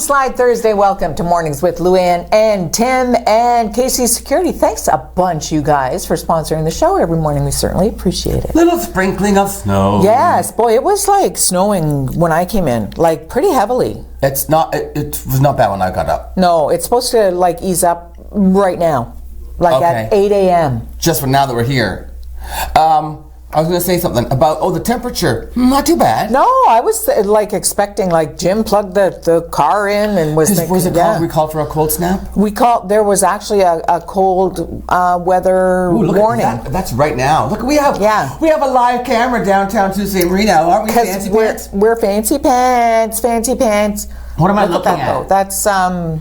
Slide Thursday. Welcome to Mornings with Luann and Tim and Casey Security. Thanks a bunch, you guys, for sponsoring the show every morning. We certainly appreciate it. Little sprinkling of snow. Yes, boy, it was like snowing when I came in, like pretty heavily. It was not bad when I got up. No, it's supposed to like ease up right now, like at 8 a.m. Just for now that we're here. I was going to say something about, the temperature. Not too bad. No, I was like expecting, like Jim plugged the car in and was thinking, we called for a cold snap? There was actually a cold weather warning. That's right now. Look, we have a live camera downtown Sault Ste. Marina, aren't we? Fancy pants? We're fancy pants. What am I looking at? That's the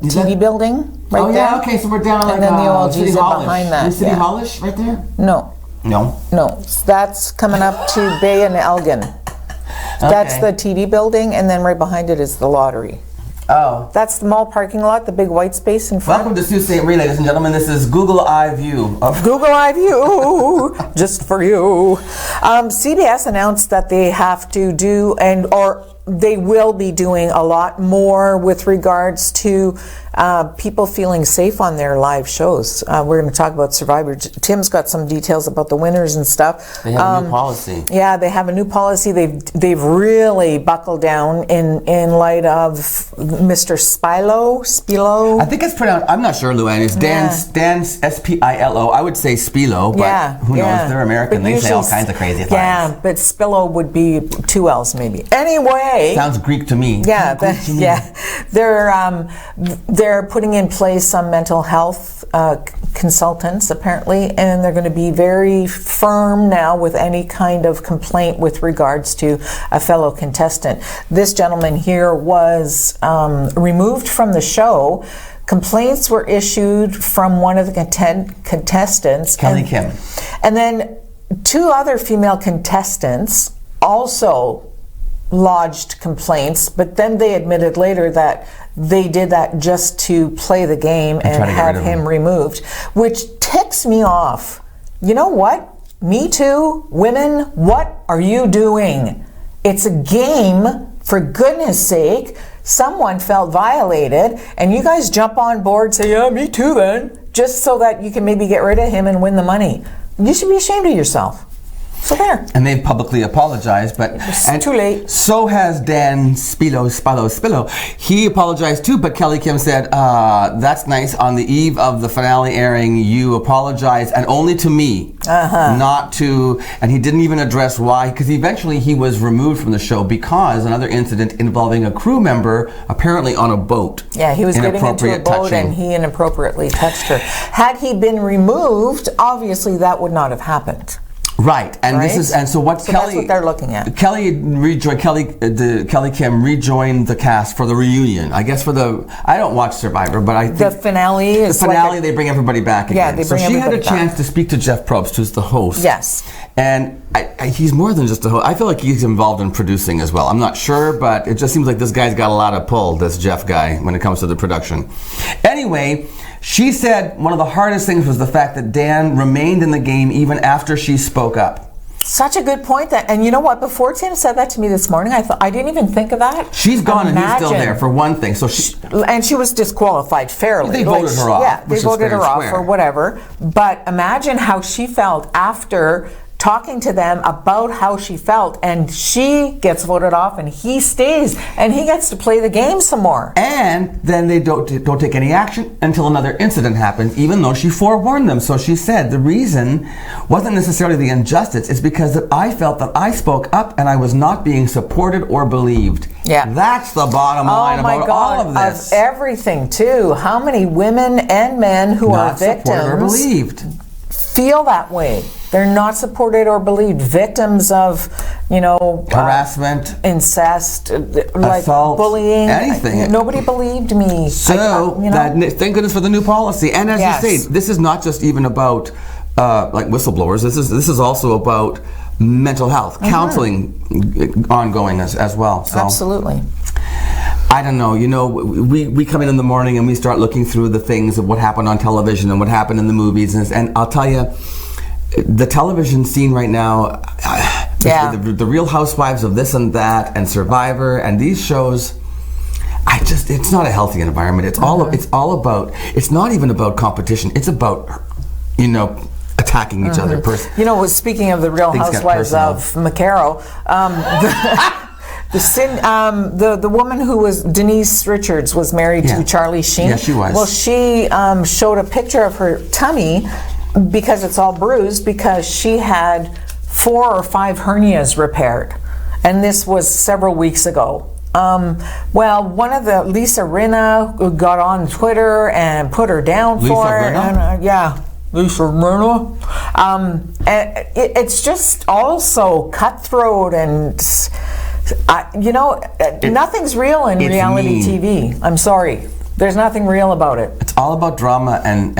TV building right there. Oh yeah, okay, so we're down on and then the OLG's behind that. City Hallish right there? No, that's coming up to Bay and Elgin. That's the TV building, and then right behind it is the lottery. Oh. That's the mall parking lot, the big white space in front. Welcome to Sault Ste. Marina, ladies and gentlemen. This is Google Eye View. Google Eye View, just for you. CBS announced that they have to do, they will be doing a lot more with regards to people feeling safe on their live shows. We're going to talk about Survivor. Tim's got some details about the winners and stuff. They have a new policy. Yeah, they have a new policy. They've really buckled down in light of Mr. Spilo. I think it's pronounced, I'm not sure, Luann. It's Dan Spilo. I would say Spilo, but who knows? They're American. They say all kinds of crazy things. Yeah, but Spilo would be 2 L's maybe. Anyway. Sounds Greek to me. Yeah, they're putting in place some mental health consultants apparently, and they're going to be very firm now with any kind of complaint with regards to a fellow contestant. This gentleman here was removed from the show. Complaints were issued from one of the contestants, Kelly Kim, and then 2 other female contestants also lodged complaints, but then they admitted later that they did that just to play the game and have him removed, which ticks me off. You know what? Me Too, women, what are you doing? It's a game, for goodness sake. Someone felt violated, and you guys jump on board, say, yeah, me too then, just so that you can maybe get rid of him and win the money. You should be ashamed of yourself. So there. And they've publicly apologized, but it's too late. So has Dan Spilo. He apologized too, but Kelly Kim said, that's nice. On the eve of the finale airing, you apologized, and only to me, not to, and he didn't even address why, because eventually he was removed from the show because another incident involving a crew member apparently on a boat. Yeah, he was getting into a boat and he inappropriately touched her. Had he been removed, obviously that would not have happened. Right, and right? Kelly. That's what they're looking at. Kelly Kim rejoined the cast for the reunion. I guess I don't watch Survivor, but I think the finale is they bring everybody back again. Yeah, they bring everybody back. So she had a chance to speak to Jeff Probst, who's the host. Yes. And he's more than just a host. I feel like he's involved in producing as well. I'm not sure, but it just seems like this guy's got a lot of pull, this Jeff guy, when it comes to the production. Anyway, she said one of the hardest things was the fact that Dan remained in the game even after she spoke up. Such a good point. And you know what? Before Tim said that to me this morning, I didn't even think of that. She's gone and he's still there for one thing. So and she was disqualified fairly. They voted her off. Yeah, they voted her off or whatever. But imagine how she felt after talking to them about how she felt, and she gets voted off and he stays and he gets to play the game some more. And then they don't take any action until another incident happens, even though she forewarned them. So she said the reason wasn't necessarily the injustice, it's because that I felt that I spoke up and I was not being supported or believed. Yeah. That's the bottom line about all of this. Of everything too. How many women and men who are victims not supported or believed feel that way? They're not supported or believed. Victims of, harassment, incest, assault, bullying, anything. Nobody believed me. So, thank goodness for the new policy. And as you say, this is not just even about whistleblowers. This is also about mental health, counseling ongoing as well. So. Absolutely. I don't know. We come in the morning and we start looking through the things of what happened on television and what happened in the movies, and I'll tell you, the television scene right now, the Real Housewives of this and that, and Survivor, and these shows, it's not a healthy environment. It's all about, it's not even about competition. It's about, attacking each other. Speaking of the Real Housewives of McCarroll, the woman who was Denise Richards was married to Charlie Sheen. Yeah, she was. Well, she showed a picture of her tummy because it's all bruised because she had 4 or 5 hernias repaired, and this was several weeks ago. One of the Lisa Rinna got on Twitter and put her down for it. Lisa Rinna. It's just also cutthroat and nothing's real in reality TV. I'm sorry, there's nothing real about it. It's all about drama and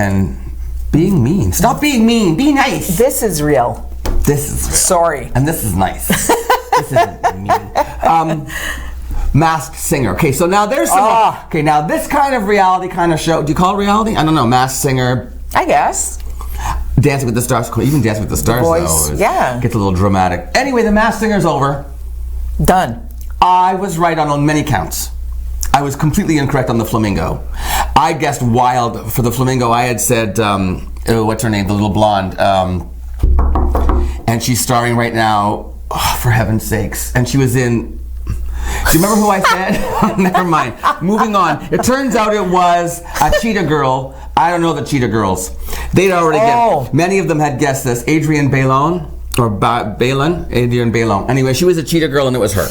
being mean. Stop being mean. Be nice. This is real. This is real. Sorry. And this is nice. This isn't mean. Masked Singer. Okay, so now there's some. Okay, now this kind of reality kind of show. Do you call it reality? I don't know. Masked Singer. I guess. Dancing with the Stars. Even Dancing with the Stars, Voice, though, yeah, gets a little dramatic. Anyway, the Masked Singer's over. Done. I was right on many counts. I was completely incorrect on the flamingo. I guessed wild for the flamingo. I had said, what's her name? The little blonde. And she's starring right now, for heaven's sakes. And she was in... Do you remember who I said? Never mind. Moving on. It turns out it was a cheetah girl. I don't know the cheetah girls. They'd already guessed. Many of them had guessed this. Adrienne Bailon. Or Adrienne Bailon. Anyway, she was a cheetah girl and it was her.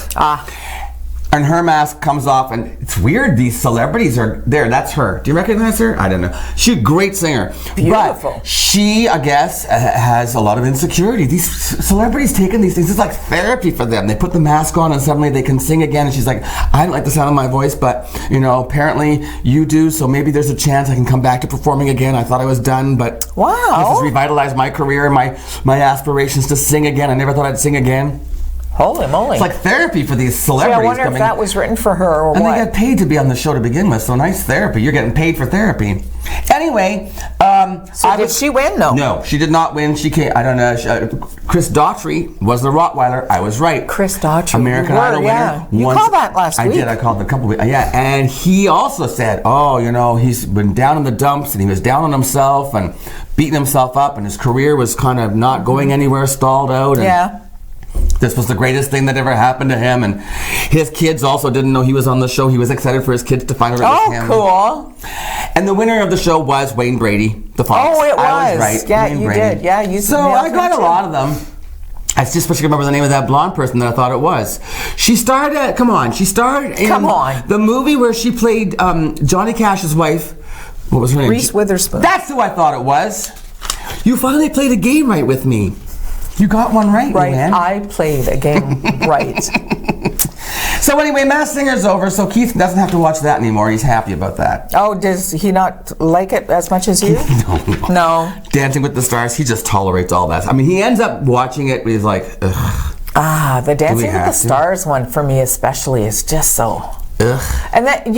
And her mask comes off, and it's weird. These celebrities are there. That's her. Do you recognize her? I don't know. She's a great singer. Beautiful. But she, I guess, has a lot of insecurity. These celebrities taking these things, it's like therapy for them. They put the mask on, and suddenly they can sing again. And she's like, I don't like the sound of my voice, but apparently you do. So maybe there's a chance I can come back to performing again. I thought I was done, but wow, this has revitalized my career, my aspirations to sing again. I never thought I'd sing again. Holy moly. It's like therapy for these celebrities. I wonder if that was written for her or what. And they get paid to be on the show to begin with, so nice therapy. You're getting paid for therapy. Anyway. So did she win? No, she did not win. She came, I don't know. Chris Daughtry was the Rottweiler. I was right. Chris Daughtry. American Idol winner. You called that last week. I did. I called it a couple weeks. Yeah, and he also said, he's been down in the dumps and he was down on himself and beating himself up and his career was kind of not going anywhere, stalled out. And this was the greatest thing that ever happened to him, and his kids also didn't know he was on the show. He was excited for his kids to find out it was him. Oh, cool. And the winner of the show was Wayne Brady, the Fox. Oh, it was. I was right. Yeah, Wayne you Brady. did. Yeah, you So I got a lot of them. I just wish I could remember the name of that blonde person that I thought it was. She starred in the movie where she played Johnny Cash's wife. What was her name? Reese Witherspoon. That's who I thought it was. You finally played a game right with me. You got one right, man. I played a game right. So anyway, Masked Singer's over, so Keith doesn't have to watch that anymore. He's happy about that. Oh, does he not like it as much as you? No. Dancing with the Stars, he just tolerates all that. I mean, he ends up watching it, but he's like, ugh. The Dancing with the Stars one for me especially is just so... Ugh. And that,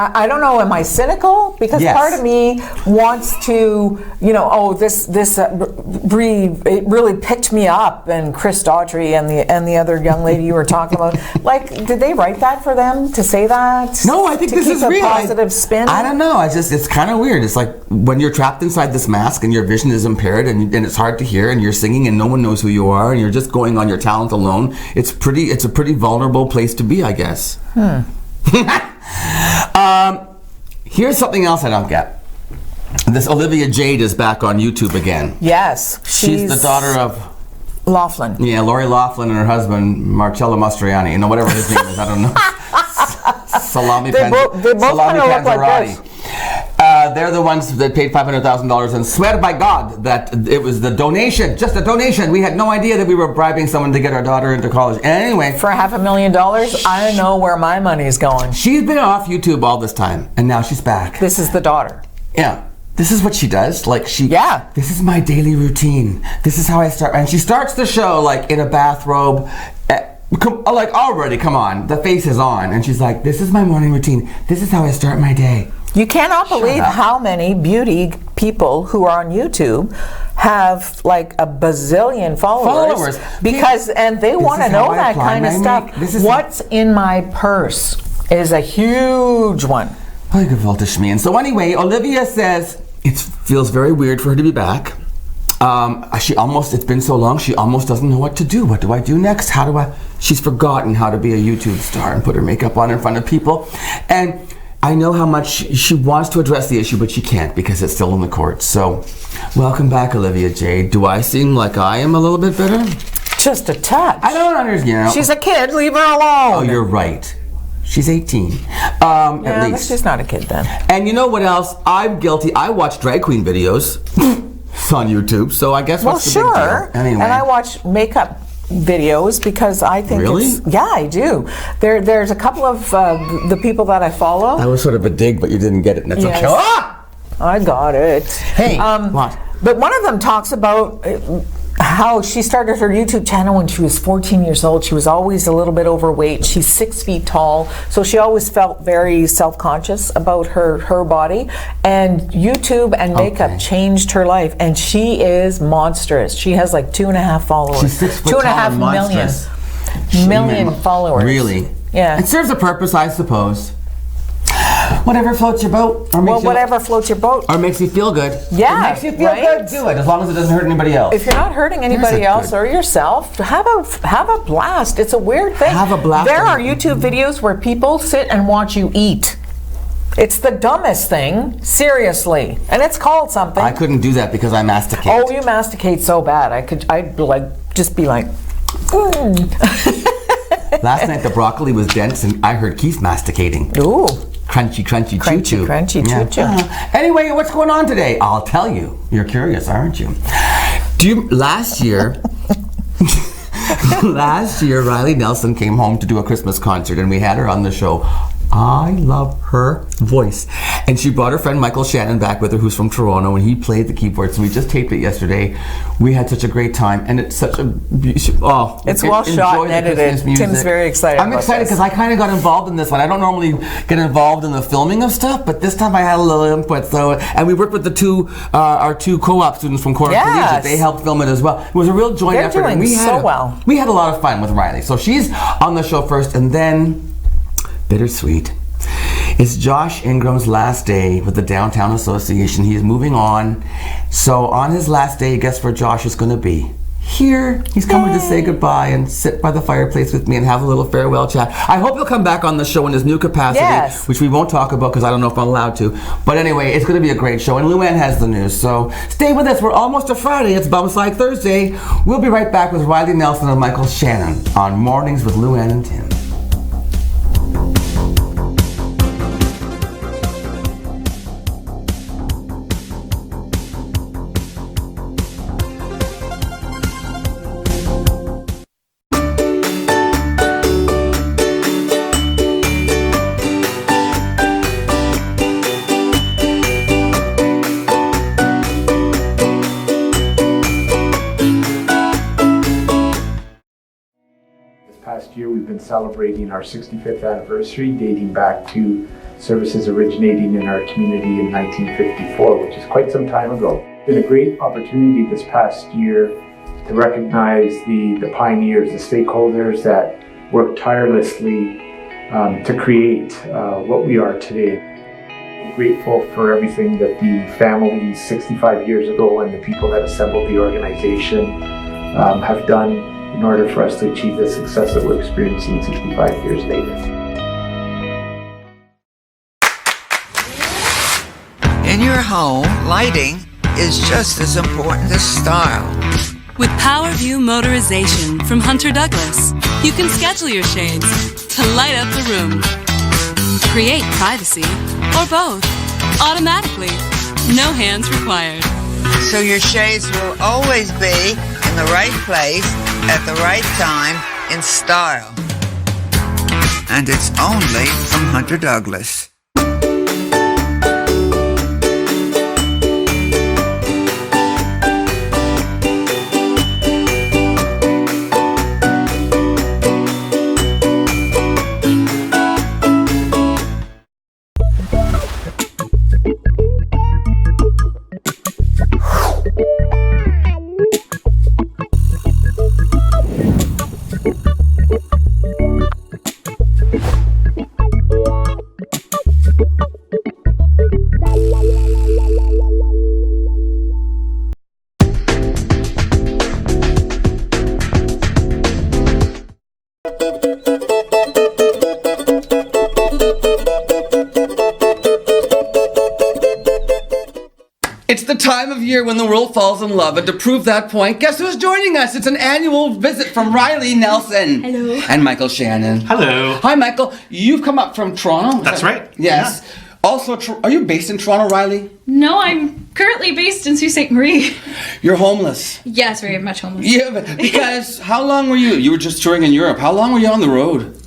I don't know, am I cynical? Because part of me wants to, it really picked me up, and Chris Daughtry and the other young lady you were talking about. Like, did they write that for them to say that? No, I think this is real. To keep a positive spin? I don't know. It's kind of weird. It's like when you're trapped inside this mask and your vision is impaired and it's hard to hear and you're singing and no one knows who you are and you're just going on your talent alone. It's a pretty vulnerable place to be, I guess. Here's something else I don't get. This Olivia Jade is back on YouTube again. Yes. She's the daughter of... Laughlin. Yeah, Lori Laughlin and her husband, Marcello Mastroianni. Whatever his name is, I don't know. They both kind of look like this. They're the ones that paid $500,000 and swear by God that it was the donation, just a donation. We had no idea that we were bribing someone to get our daughter into college. Anyway. For $500,000, I know where my money's going. She's been off YouTube all this time, and now she's back. This is the daughter. Yeah. This is what she does. This is my daily routine. This is how I start. And she starts the show in a bathrobe. Already, come on. The face is on. And she's like, this is my morning routine. This is how I start my day. You cannot believe how many beauty people who are on YouTube have a bazillion followers. And they want to know that kind of stuff. What's in my purse? is a huge one. So anyway, Olivia says it feels very weird for her to be back. It's been so long, she almost doesn't know what to do. What do I do next? She's forgotten how to be a YouTube star and put her makeup on in front of people. And I know how much she wants to address the issue, but she can't because it's still in the courts. So, welcome back, Olivia Jade. Do I seem like I am a little bit bitter? Just a touch. I don't understand. She's a kid, leave her alone. Oh, you're right. She's 18. At least. She's not a kid then. And you know what else? I'm guilty. I watch drag queen videos. It's on YouTube, so I guess what's the big deal? Anyway. And I watch makeup videos because I think yeah, I do. There's a couple of the people that I follow. That was sort of a dig, but you didn't get it, and that's okay. Ah! I got it. Hey, what? But one of them talks about how she started her YouTube channel when she was 14 years old. She was always a little bit overweight. She's 6 feet tall, so she always felt very self-conscious about her body. And YouTube and makeup changed her life, and she is monstrous. She has like 2.5 followers. She's 6 foot tall and monstrous. million followers. Really? Yeah. It serves a purpose, I suppose. Whatever floats your boat, or whatever floats your boat, or makes you feel good. Yeah, it makes you feel good. Do it, as long as it doesn't hurt anybody else. If you're not hurting anybody else or yourself, have a blast. It's a weird thing. Have a blast. There are YouTube videos where people sit and watch you eat. It's the dumbest thing, seriously, and it's called something. I couldn't do that because I masticate. Oh, you masticate so bad. I'd just be like. Last night the broccoli was dense, and I heard Keith masticating. Ooh. Crunchy, choo-choo. Crunchy, choo-choo. Anyway, what's going on today? I'll tell you. You're curious, aren't you? Last year, Reilly Nelson came home to do a Christmas concert, and we had her on the show. I love her voice. And she brought her friend Michael Shannon back with her, who's from Toronto, and he played the keyboard. So we just taped it yesterday. We had such a great time, and it's such a beautiful. It's well shot and edited. Tim's very excited. I'm excited because I kind of got involved in this one. I don't normally get involved in the filming of stuff, but this time I had a little input. And we worked with our two co-op students from Corner Collegiate. They helped film it as well. It was a real joint effort. They're doing so well. We had a lot of fun with Reilly. So she's on the show first, and then. Bittersweet. It's Josh Ingram's last day with the Downtown Association. He is moving on. So on his last day, guess where Josh is going to be? Here. He's coming to say goodbye and sit by the fireplace with me and have a little farewell chat. I hope he'll come back on the show in his new capacity, which we won't talk about because I don't know if I'm allowed to. But anyway, it's going to be a great show. And Luann has the news. So stay with us. We're almost to Friday. It's Bumps Like Thursday. We'll be right back with Reilly Nelson and Michael Shannon on Mornings with Luann and Tim. Year we've been celebrating our 65th anniversary, dating back to services originating in our community in 1954, which is quite some time ago. It's been a great opportunity this past year to recognize the pioneers, the stakeholders that worked tirelessly to create what we are today. I'm grateful for everything that the families 65 years ago and the people that assembled the organization have done in order for us to achieve the success that we're experiencing 65 years later. In your home, lighting is just as important as style. With PowerView Motorization from Hunter Douglas, you can schedule your shades to light up the room. Create privacy, or both, automatically. No hands required. So your shades will always be in the right place at the right time in style. And it's only from Hunter Douglas. It's the time of year when the world falls in love, and to prove that point, guess who's joining us? It's an annual visit from Reilly Nelson. Hello. And Michael Shannon. Hello. Hi, Michael. You've come up from Toronto. That's right. Yes. Yeah. Also, are you based in Toronto, Reilly? No, I'm currently based in Sault Ste. Marie. You're homeless. Yes, very much homeless. Yeah, because how long were you? You were just touring in Europe. How long were you on the road?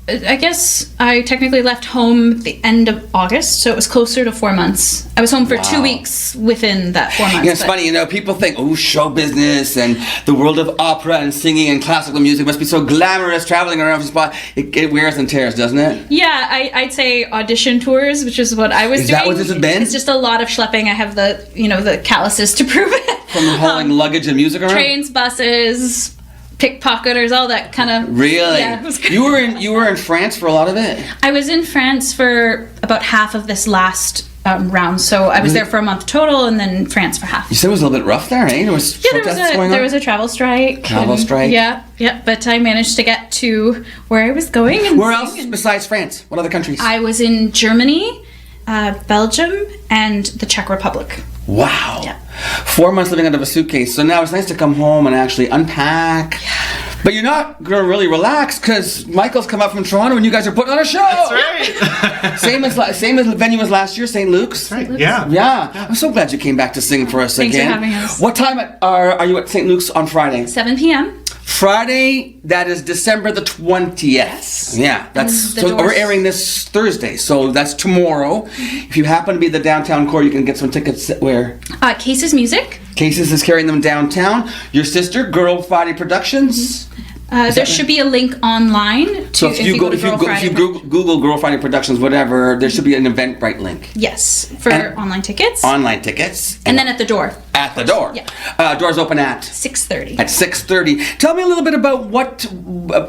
I guess I technically left home at the end of August, so it was closer to 4 months. I was home for 2 weeks within that 4 months. Yeah, it's funny, people think, show business and the world of opera and singing and classical music must be so glamorous, traveling around from spot. It wears and tears, doesn't it? Yeah, I'd say audition tours, which is what I was doing. Is that what this has been? It's just a lot of schlepping. I have the calluses to prove it. From hauling luggage and music around? Trains, buses, pickpocketers, all that kind of. Really? Yeah, it was good. You were in France for a lot of it? I was in France for about half of this last round, so I was there for a month total, and then France for half. You said it was a little bit rough there, eh? There was protests going on? There was a travel strike. Travel strike? Yeah, but I managed to get to where I was going. And where else besides France? What other countries? I was in Germany, Belgium, and the Czech Republic. Wow. Yeah. 4 months living out of a suitcase. So now it's nice to come home and actually unpack. Yeah. But you're not going to really relax because Michael's come up from Toronto and you guys are putting on a show. That's right. same as the venue as last year, St. Luke's. That's right. Yeah. Yeah. I'm so glad you came back to sing for us Thanks again. for having us. What time are you at St. Luke's on Friday? 7 p.m. Friday, that is December the 20th. Yes. Yeah, that's so doors. we're airing this Thursday, so that's tomorrow. If you happen to be at the downtown core, you can get some tickets where? Cases Music. Cases is carrying them downtown. Your sister, Girl Friday Productions. There should be a link online. So if you Google Girl Friday Productions, whatever, there should be an Eventbrite link. Yes, for online tickets. Online tickets. And then at the door. At the door. Yeah. Doors open at 6:30. At 6:30. Tell me a little bit about what,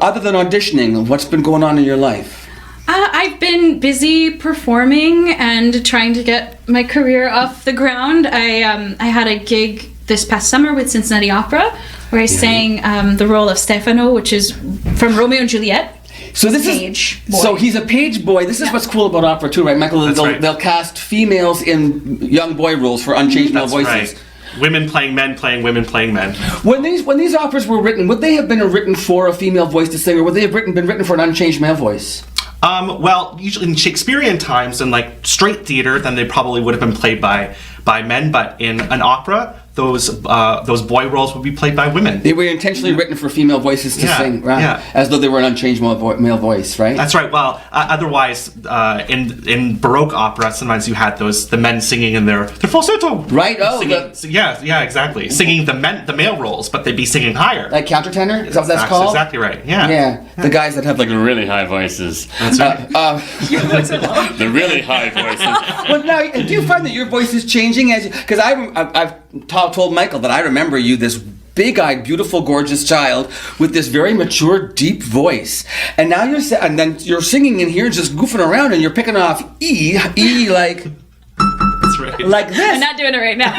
other than auditioning, what's been going on in your life. I've been busy performing and trying to get my career off the ground. I had a gig this past summer with Cincinnati Opera where I sang the role of Stefano, which is from Romeo and Juliet. So this page boy. So he's a page boy. This is what's cool about opera too, right, Michael? They'll cast females in young boy roles for unchanged male voices. Right. Women playing men, playing women, playing men. When these operas were written, would they have been written for a female voice to sing, or would they have been written for an unchanged male voice? Well, usually in Shakespearean times, in like straight theater, then they probably would have been played by men. But in an opera, those boy roles would be played by women. They were intentionally written for female voices to sing, right? Yeah. As though they were an unchanged male voice, right? That's right. Well, otherwise, in Baroque opera, sometimes you had the men singing in their falsetto. Right. Oh, yeah, exactly. Singing the male roles, but they'd be singing higher. Like countertenor? Is that what that's called? Exactly right. Yeah. Yeah. The guys that have like really high voices. That's right. The really high voices. Well, now, do you find that your voice is changing as? Because I've told Michael that I remember you this big-eyed, beautiful, gorgeous child with this very mature, deep voice, and now you're singing in here, just goofing around, and you're picking off E like. That's right. Like this. I'm not doing it right now.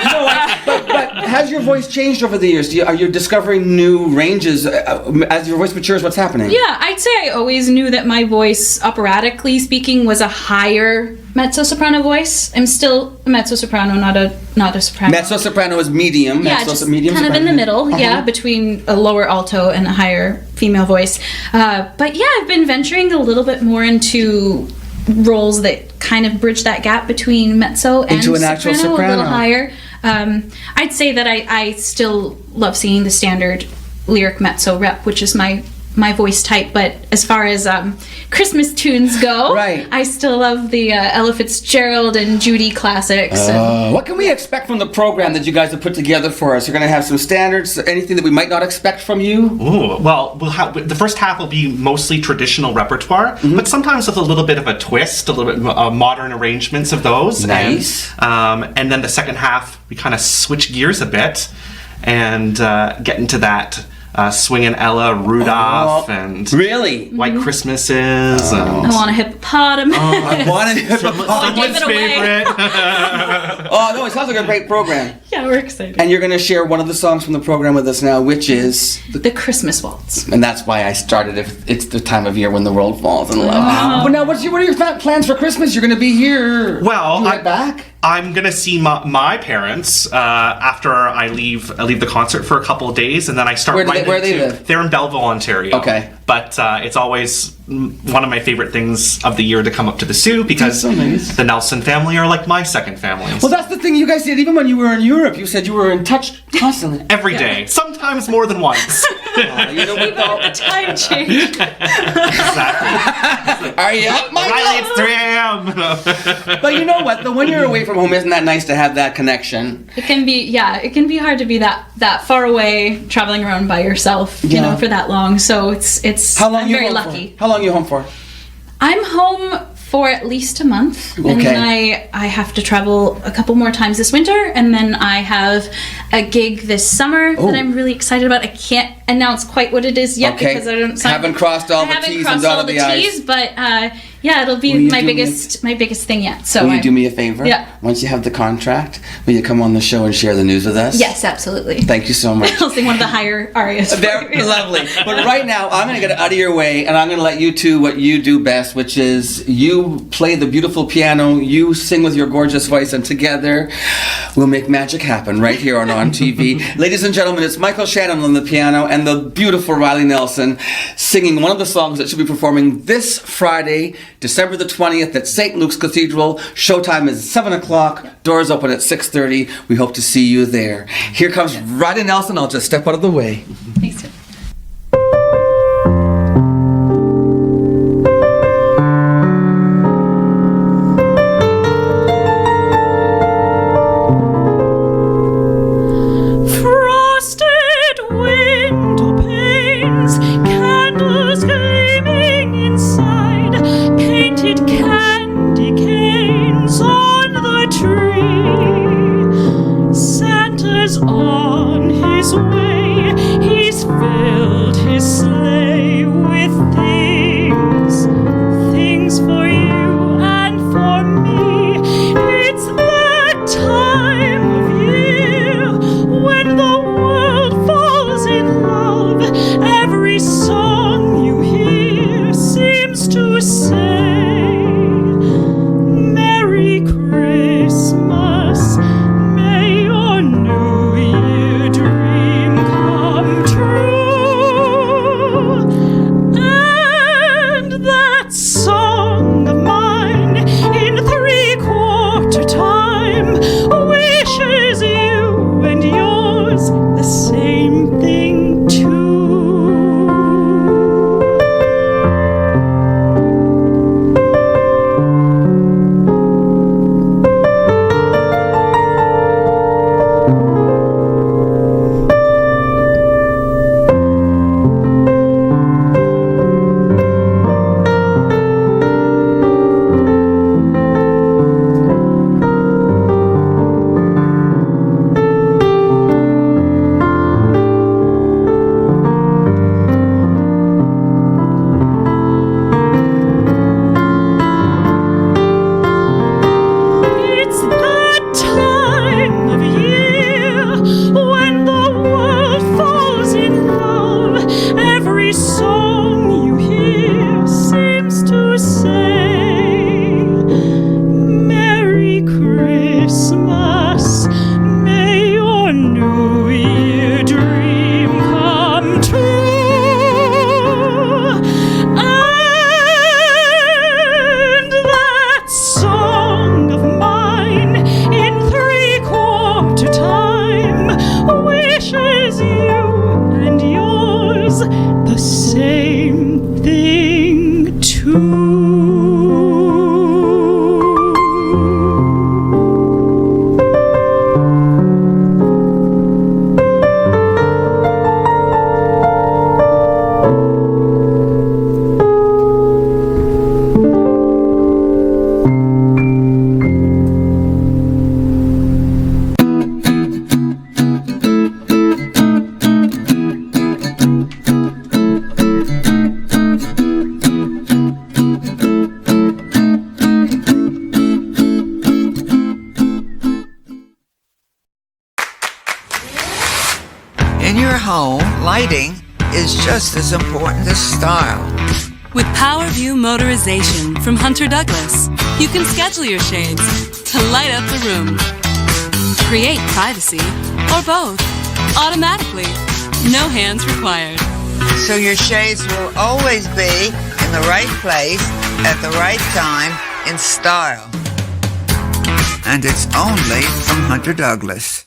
But has your voice changed over the years? Are you discovering new ranges as your voice matures? What's happening? Yeah, I'd say I always knew that my voice, operatically speaking, was a higher mezzo-soprano voice. I'm still a mezzo-soprano, not a soprano. Mezzo-soprano is medium. Yeah, just kind of in the middle, between a lower alto and a higher female voice. But yeah, I've been venturing a little bit more into roles that kind of bridge that gap between mezzo and into an actual soprano. A little higher. I'd say that I still love singing the standard lyric mezzo rep, which is my voice type, but as far as Christmas tunes go, right. I still love the Ella Fitzgerald and Judy classics. What can we expect from the program that you guys have put together for us? You're going to have some standards, anything that we might not expect from you? Ooh, well, the first half will be mostly traditional repertoire, but sometimes with a little bit of a twist, a little bit modern arrangements of those. Nice. And then the second half, we kind of switch gears a bit and get into that Swingin' Ella, Rudolph, and really White Christmases. And I want a hippopotamus. I want a hippopotamus. Give it away. Favorite. Oh no, it sounds like a great program. Yeah, we're excited. And you're going to share one of the songs from the program with us now, which is the Christmas Waltz. And that's why I started. If it's the time of year when the world falls in love. But now, what are your plans for Christmas? You're going to be here. Well, right back. I'm gonna see my parents after I leave the concert for a couple of days, and then I start. Where do they live? They're in Belleville, Ontario. Okay. But it's always one of my favorite things of the year to come up to the Sault because so nice. the Nelson family are like my second family. Well, that's the thing you guys did. Even when you were in Europe, you said you were in touch constantly. Every day, sometimes more than once. You know what, though? The time change. Exactly. Are you up, Michael? Reilly, it's 3 a.m. But you know what? When you're away from home, isn't that nice to have that connection? It can be hard to be that far away, traveling around by yourself, you know, for that long. So it's. How long I'm you very home lucky. For? How long are you home for? I'm home for at least a month, and Okay. then I have to travel a couple more times this winter, and then I have a gig this summer that I'm really excited about. I can't announce quite what it is yet because I don't haven't crossed all the T's and dotted the I's. But yeah, it'll be my biggest thing yet. So will you do me a favor? Yeah. Once you have the contract, will you come on the show and share the news with us? Yes, absolutely. Thank you so much. I'll sing one of the higher arias. They're lovely. But right now, I'm going to get it out of your way, and I'm going to let you do what you do best, which is you play the beautiful piano, you sing with your gorgeous voice, and together we'll make magic happen right here on ONNtv. Ladies and gentlemen, it's Michael Shannon on the piano and the beautiful Reilly Nelson singing one of the songs that she'll be performing this Friday, December the 20th at St. Luke's Cathedral. Showtime is 7 o'clock. Doors open at 6:30. We hope to see you there. Here comes Reilly Nelson. I'll just step out of the way. Thanks, Tim. Frosted window panes, candles gleaming inside, painted candy canes on the tree. Santa's on his way, he's filled his sleigh with things for you and for me. It's that time of year when the world falls in love. Every song you hear seems to say, Merry Christmas, may your New Year dream come true. And that song of mine in 3/4 time wishes you and yours the same thing too. It's that time of year when the world falls in love. Every song you hear seems to say, Merry Christmas, may your New Year dream come true. And that song of mine in 3/4 time wishes you and yours the same thing too. In your home, lighting is just as important as style. With PowerView Motorization from Hunter Douglas, you can schedule your shades to light up the room, create privacy, or both, automatically. No hands required. So your shades will always be in the right place at the right time in style. And it's only from Hunter Douglas.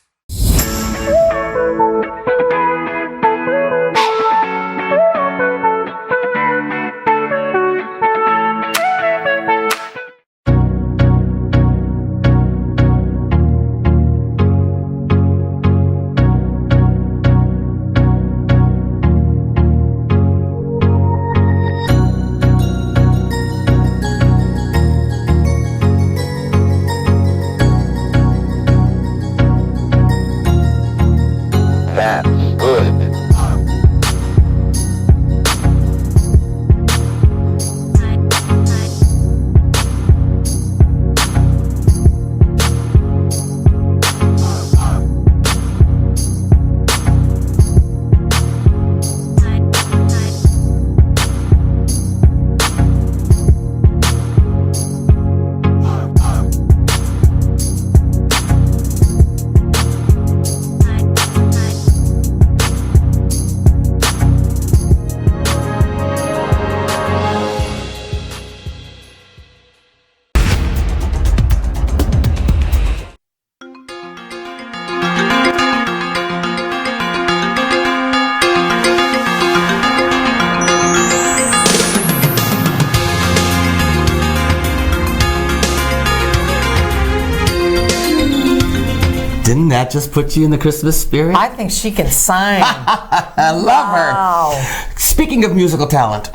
Didn't that just put you in the Christmas spirit? I think she can sing. I love her. Speaking of musical talent,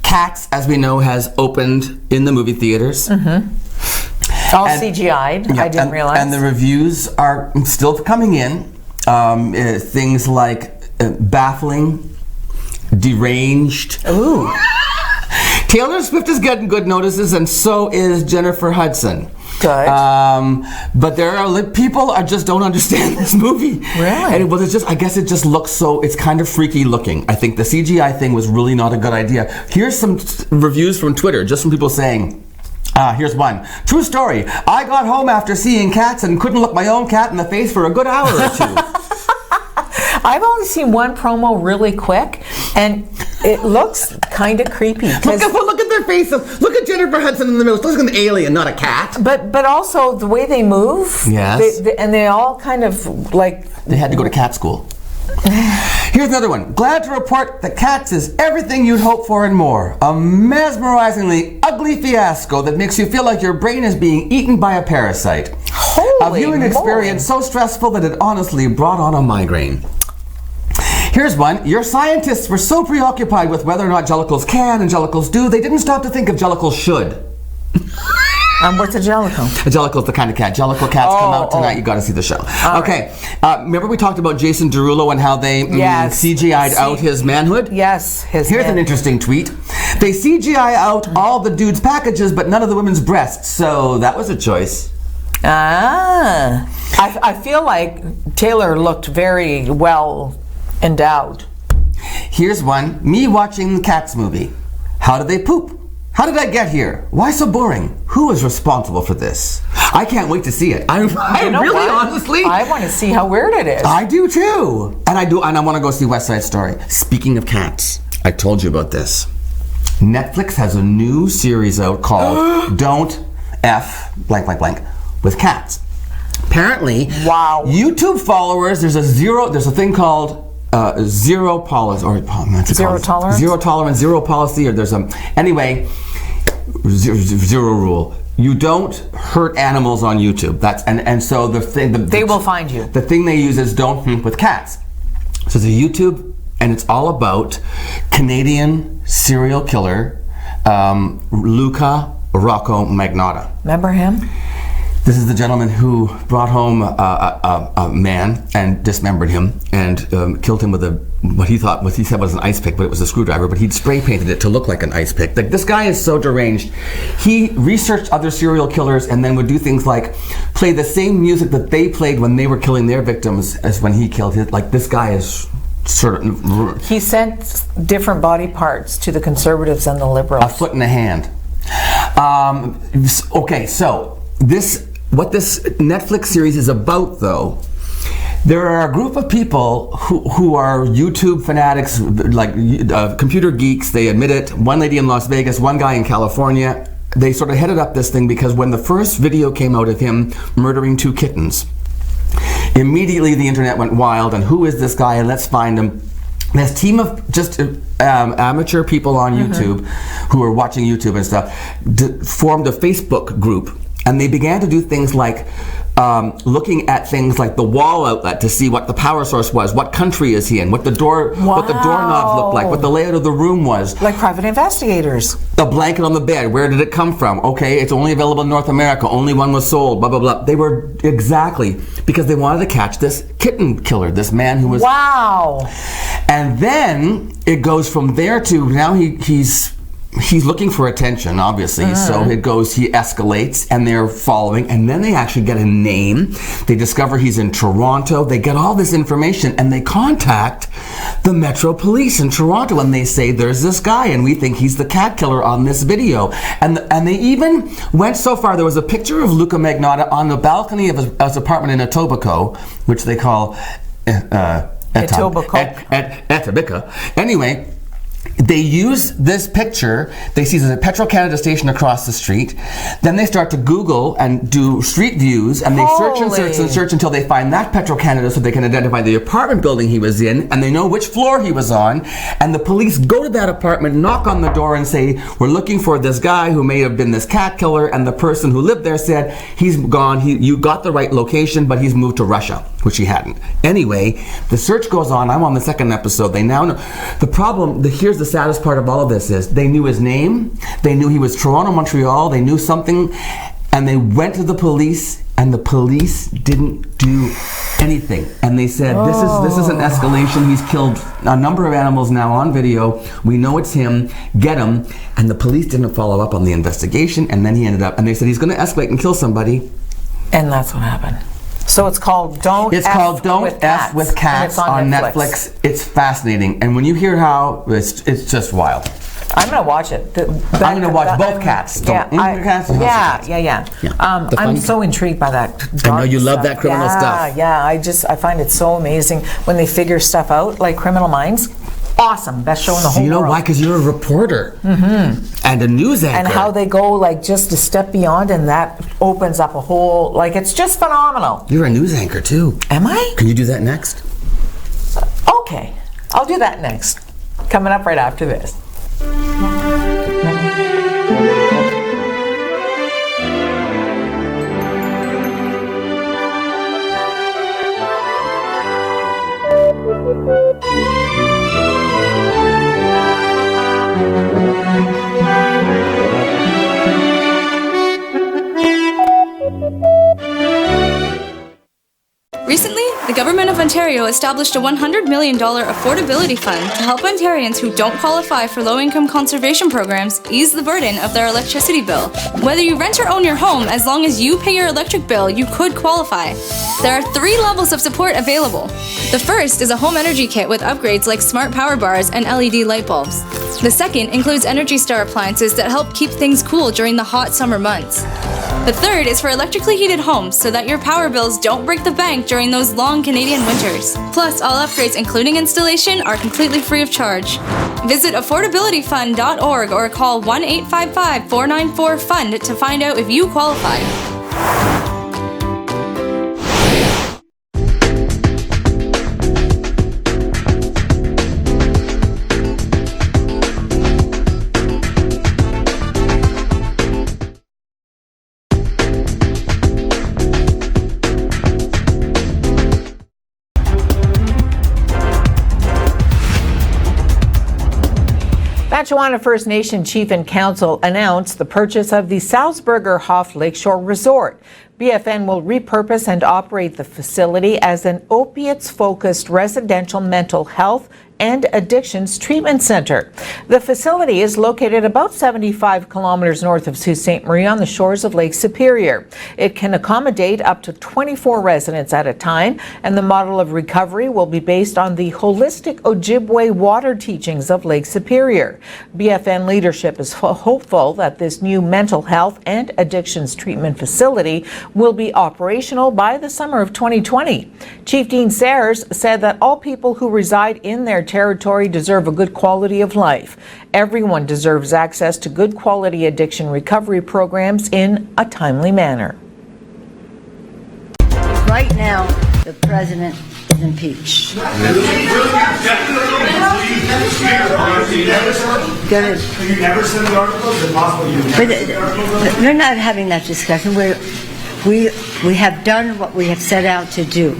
Cats, as we know, has opened in the movie theaters. All CGI'd. I didn't realize. And the reviews are still coming in. Things like baffling, deranged. Ooh. Taylor Swift is getting good notices, and so is Jennifer Hudson. Good. But there are people I just don't understand this movie. Really? And it's just, I guess it just looks so, it's kind of freaky looking. I think the CGI thing was really not a good idea. Here's some reviews from Twitter, just from people saying, here's one. True story. I got home after seeing Cats and couldn't look my own cat in the face for a good hour or two. I've only seen one promo really quick, and it looks kind of creepy. Look at their faces. Look at Jennifer Hudson in the middle. It looks like an alien, not a cat. But also the way they move. Yes. And they all kind of like... They had to go to cat school. Here's another one. Glad to report that Cats is everything you'd hope for and more. A mesmerizingly ugly fiasco that makes you feel like your brain is being eaten by a parasite. Holy A viewing experience so stressful that it honestly brought on a migraine. Here's one. Your scientists were so preoccupied with whether or not jellicles can and jellicles do, they didn't stop to think if jellicles should. What's a jellicle? A jellicle's the kind of cat. Jellicle cats come out tonight. You got to see the show. Okay. Remember we talked about Jason Derulo and how they CGI'd out his manhood? Yes. Here's an interesting tweet. They CGI out all the dude's packages, but none of the women's breasts. So that was a choice. I feel like Taylor looked very well endowed. Here's one. Me watching the Cats movie. How did they poop? How did I get here? Why so boring? Who is responsible for this? I can't wait to see it. Honestly, I want to see how weird it is. I do too. And I want to go see West Side Story. Speaking of cats, I told you about this. Netflix has a new series out called Don't F blank blank blank with cats. Apparently, YouTube followers, there's a thing called zero policy, or zero tolerance? Zero tolerance, zero policy, or there's zero rule. You don't hurt animals on YouTube. And so the thing they will find you. The thing they use is don't hunt with cats. So it's a YouTube, and it's all about Canadian serial killer Luca Rocco Magnotta. Remember him? This is the gentleman who brought home a man and dismembered him and killed him with what he said was an ice pick, but it was a screwdriver, but he'd spray painted it to look like an ice pick. Like, this guy is so deranged. He researched other serial killers and then would do things like play the same music that they played when they were killing their victims as when he killed his. Like, this guy is sort of He sent different body parts to the Conservatives and the Liberals. a foot and a hand. Okay, so what this Netflix series is about, though, there are a group of people who are YouTube fanatics, like computer geeks. They admit it. One lady in Las Vegas, one guy in California. They sort of headed up this thing because when the first video came out of him murdering 2 kittens, immediately the internet went wild, and who is this guy, and let's find him. This team of just amateur people on YouTube who are watching YouTube and stuff formed a Facebook group, and they began to do things like looking at things like the wall outlet to see what the power source was, what country is he in, what the doorknob looked like, what the layout of the room was. Like private investigators. The blanket on the bed, where did it come from? Okay, it's only available in North America, only one was sold, blah, blah, blah. They were exactly, because they wanted to catch this kitten killer, this man who was... Wow. And then it goes from there to, now he's looking for attention, obviously, so he escalates, and they're following, and then they actually get a name. They discover he's in Toronto. They get all this information, and they contact the Metro Police in Toronto, and they say, there's this guy, and we think he's the cat killer on this video. And they even went so far, there was a picture of Luca Magnotta on the balcony of his apartment in Etobicoke, which they call Etobicoke. Anyway, they use this picture. They see there's a Petro-Canada station across the street. Then they start to Google and do street views, and they search and search and search until they find that Petro-Canada, so they can identify the apartment building he was in, and they know which floor he was on. And the police go to that apartment, knock on the door, and say, we're looking for this guy who may have been this cat killer. And the person who lived there said, he's gone. You got the right location, but he's moved to Russia, which he hadn't. Anyway, the search goes on. I'm on the 2nd episode. They now know. The problem, here's the saddest part of all of this is they knew his name. They knew he was Toronto, Montreal. They knew something, and they went to the police, and the police didn't do anything. And they said, this is an escalation. He's killed a number of animals now on video. We know it's him. Get him. And the police didn't follow up on the investigation, and then he ended up, and they said he's going to escalate and kill somebody. And that's what happened. So it's called Don't F with Cats on Netflix. It's fascinating, and when you hear how it's just wild. I'm gonna watch it. I'm gonna watch both Cats. I'm so intrigued by that. I know you love that criminal stuff. Yeah. I find it so amazing when they figure stuff out, like Criminal Minds. Awesome, best show in the whole world. You know why? Because you're a reporter and a news anchor. And how they go like just a step beyond, and that opens up a whole, like, it's just phenomenal. You're a news anchor too. Am I? Can you do that next? Okay, I'll do that next. Coming up right after this. Recently, the Government of Ontario established a $100 million affordability fund to help Ontarians who don't qualify for low-income conservation programs ease the burden of their electricity bill. Whether you rent or own your home, as long as you pay your electric bill, you could qualify. There are 3 levels of support available. The first is a home energy kit with upgrades like smart power bars and LED light bulbs. The second includes Energy Star appliances that help keep things cool during the hot summer months. The third is for electrically heated homes so that your power bills don't break the bank during those long Canadian winters. Plus, all upgrades, including installation, are completely free of charge. Visit affordabilityfund.org or call 1-855-494-FUND to find out if you qualify. Batchewana First Nation Chief and Council announced the purchase of the Salzburger Hof Lakeshore Resort. BFN will repurpose and operate the facility as an opiates-focused residential mental health and Addictions Treatment Center. The facility is located about 75 kilometers north of Sault Ste. Marie on the shores of Lake Superior. It can accommodate up to 24 residents at a time, and the model of recovery will be based on the holistic Ojibwe water teachings of Lake Superior. BFN leadership is hopeful that this new mental health and addictions treatment facility will be operational by the summer of 2020. Chief Dean Sayers said that all people who reside in their territory deserve a good quality of life. Everyone deserves access to good quality addiction recovery programs in a timely manner. Right now, the president is impeached. You never send the articles? Is it possible you never We're not having that discussion. We have done what we have set out to do.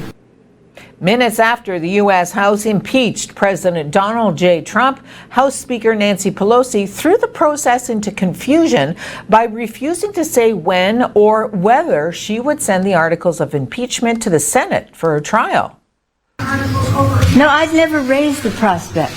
Minutes after the U.S. House impeached President Donald J. Trump, House Speaker Nancy Pelosi threw the process into confusion by refusing to say when or whether she would send the articles of impeachment to the Senate for a trial. No, I'd never raised the prospect.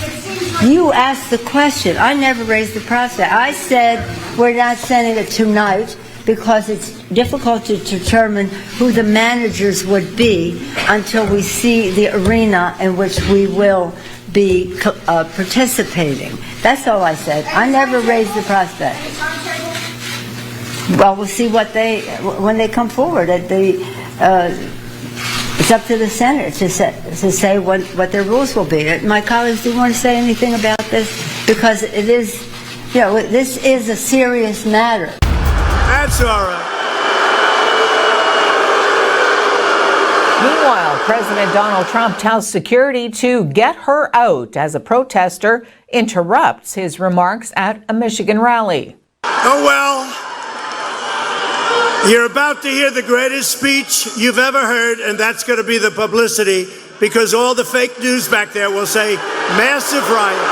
You asked the question. I never raised the prospect. I said we're not sending it tonight because it's difficult to determine who the managers would be until we see the arena in which we will be participating. That's all I said. I never raised the prospect. Well, we'll see what when they come forward. It's up to the Senate to say what their rules will be. My colleagues, do you want to say anything about this? Because it is, this is a serious matter. That's all right. Meanwhile, President Donald Trump tells security to get her out as a protester interrupts his remarks at a Michigan rally. Oh, well, you're about to hear the greatest speech you've ever heard, and that's going to be the publicity, because all the fake news back there will say, massive riot.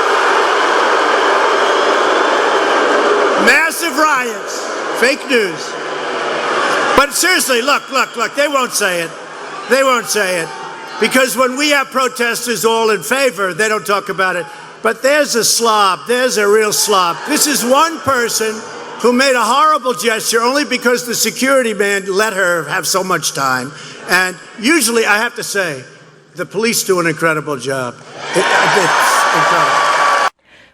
Massive riots. Fake news. But seriously, look, they won't say it. They won't say it. Because when we have protesters all in favor, they don't talk about it. But there's a slob. There's a real slob. This is one person who made a horrible gesture only because the security man let her have so much time. And usually, I have to say, the police do an incredible job. It's incredible.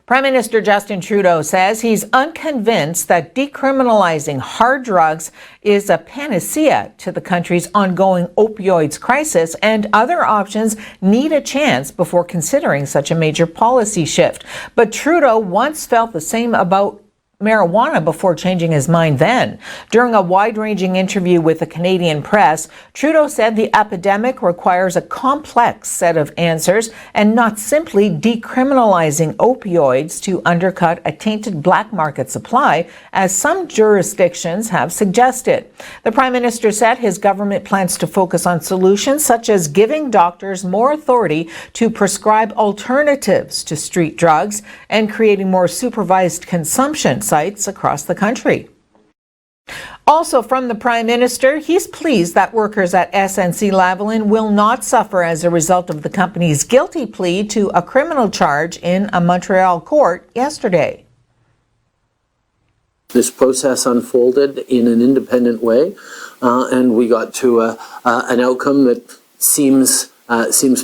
Prime Minister Justin Trudeau says he's unconvinced that decriminalizing hard drugs is a panacea to the country's ongoing opioids crisis, and other options need a chance before considering such a major policy shift. But Trudeau once felt the same about marijuana before changing his mind then. During a wide-ranging interview with the Canadian press, Trudeau said the epidemic requires a complex set of answers and not simply decriminalizing opioids to undercut a tainted black market supply, as some jurisdictions have suggested. The Prime Minister said his government plans to focus on solutions such as giving doctors more authority to prescribe alternatives to street drugs and creating more supervised consumption sites across the country. Also from the Prime Minister, he's pleased that workers at SNC-Lavalin will not suffer as a result of the company's guilty plea to a criminal charge in a Montreal court yesterday. This process unfolded in an independent way, and we got to an outcome that seems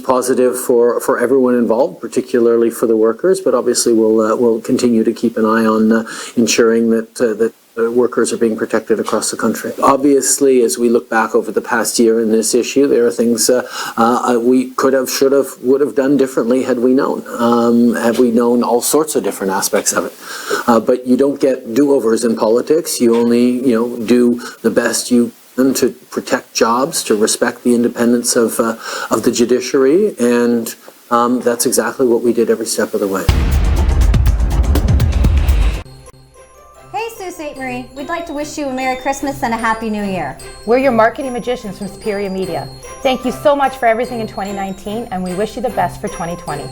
positive for everyone involved, particularly for the workers. But obviously, we'll continue to keep an eye on ensuring that workers are being protected across the country. Obviously, as we look back over the past year in this issue, there are things we could have, should have, would have done differently had we known. Had we known all sorts of different aspects of it. But you don't get do-overs in politics. You only, do the best you can to protect jobs, to respect the independence of the judiciary, and that's exactly what we did every step of the way. Hey Sault Ste. Marie, we'd like to wish you a Merry Christmas and a Happy New Year. We're your marketing magicians from Superior Media. Thank you so much for everything in 2019, and we wish you the best for 2020.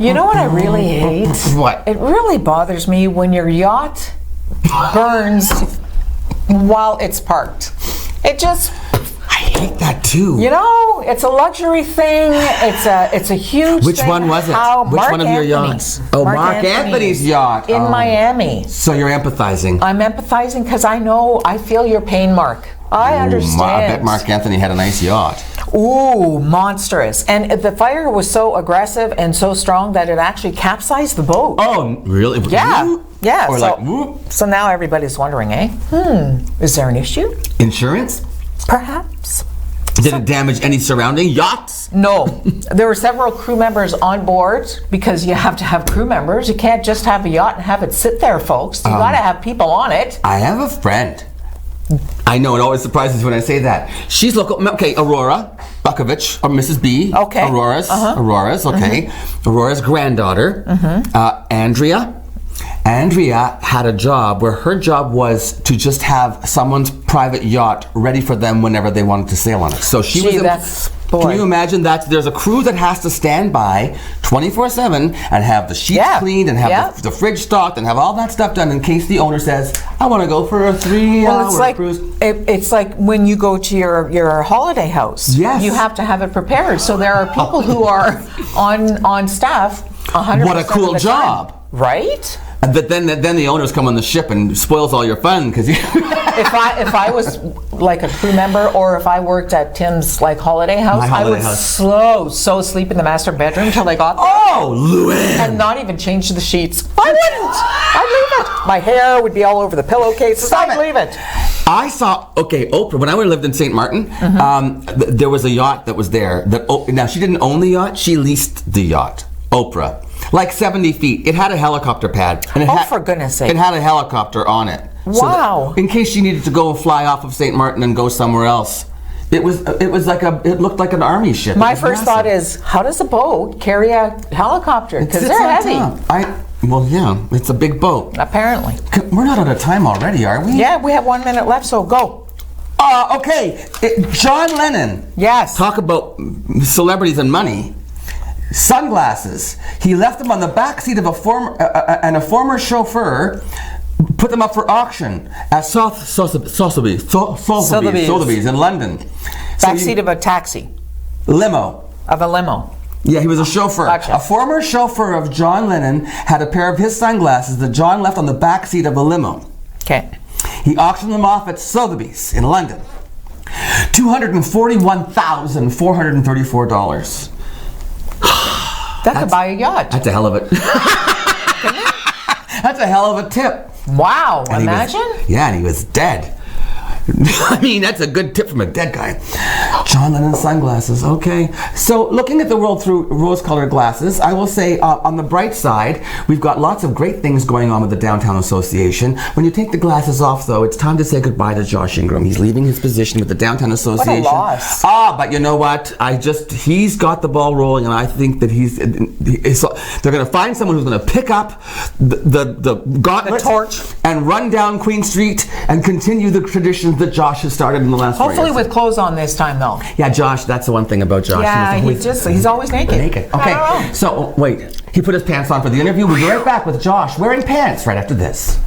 You know what I really hate? What? It really bothers me when your yacht burns while it's parked. It just... I hate that too. You know, it's a luxury thing. It's a huge Which thing. one was it? How, Which Mark one of your Anthony's. yachts? Oh, Mark Anthony's yacht. In Miami. So you're empathizing. I'm empathizing because I feel your pain, Mark. I understand. I bet Mark Anthony had a nice yacht. Ooh, monstrous. And the fire was so aggressive and so strong that it actually capsized the boat. Oh, really? Yeah. Yeah. Or so, like, whoop. So now everybody's wondering, is there an issue? Insurance? Perhaps. Did it damage any surrounding yachts? No. There were several crew members on board because you have to have crew members. You can't just have a yacht and have it sit there, folks. You got to have people on it. I have a friend. I know, it always surprises me when I say that. She's local. Okay, Aurora Bukovich, or Mrs. B. Okay. Aurora's, okay. Aurora's granddaughter, Andrea. Andrea had a job where her job was to just have someone's private yacht ready for them whenever they wanted to sail on it. So she was. Can you imagine that there's a crew that has to stand by 24/7 and have the sheets cleaned and have the fridge stocked and have all that stuff done in case the owner says, I want to go for a 3-hour cruise. It's like when you go to your holiday house. Yes. You have to have it prepared. So there are people who are on staff 100% What a cool of the job. time. Right? But then the owners come on the ship and spoils all your fun because you. if I was like a crew member or if I worked at Tim's like holiday house, I would so sleep in the master bedroom till they got there. Oh, Luann! And not even change the sheets. I wouldn't. I'd leave it. My hair would be all over the pillowcases. I'd leave it. I saw, Oprah, when I lived in St. Martin, there was a yacht that was there. Now, she didn't own the yacht, she leased the yacht, Oprah. Like 70 feet. It had a helicopter pad. And for goodness sake. It had a helicopter on it. Wow. So in case she needed to go and fly off of St. Martin and go somewhere else. It looked like an army ship. My first thought is, how does a boat carry a helicopter? Because they're heavy. Well, yeah, it's a big boat. Apparently. We're not out of time already, are we? Yeah, we have 1 minute left, so go. Okay. John Lennon. Yes. Talk about celebrities and money. Sunglasses. He left them on the back seat of a former chauffeur put them up for auction at Sotheby's in London. Back seat of a taxi. Limo. Of a limo. Yeah, he was a chauffeur. Gotcha. A former chauffeur of John Lennon had a pair of his sunglasses that John left on the back seat of a limo. Okay. He auctioned them off at Sotheby's in London. $241,434. That could buy a yacht. That's a hell of it. That's a hell of a tip. Wow, and imagine. And he was dead. I mean, that's a good tip from a dead guy. John Lennon sunglasses, okay. So looking at the world through rose-colored glasses, I will say on the bright side, we've got lots of great things going on with the Downtown Association. When you take the glasses off, though, it's time to say goodbye to Josh Ingram. He's leaving his position with the Downtown Association. What a loss. But you know what? He's got the ball rolling, and I think that they're going to find someone who's going to pick up the gauntlet, the torch, and run down Queen Street and continue the traditions that Josh has started in the last 4 years. Hopefully with clothes on this time, though. Yeah, Josh, that's the one thing about Josh. Yeah, he's always naked. Okay, so wait, he put his pants on for the interview. We'll be right back with Josh wearing pants right after this.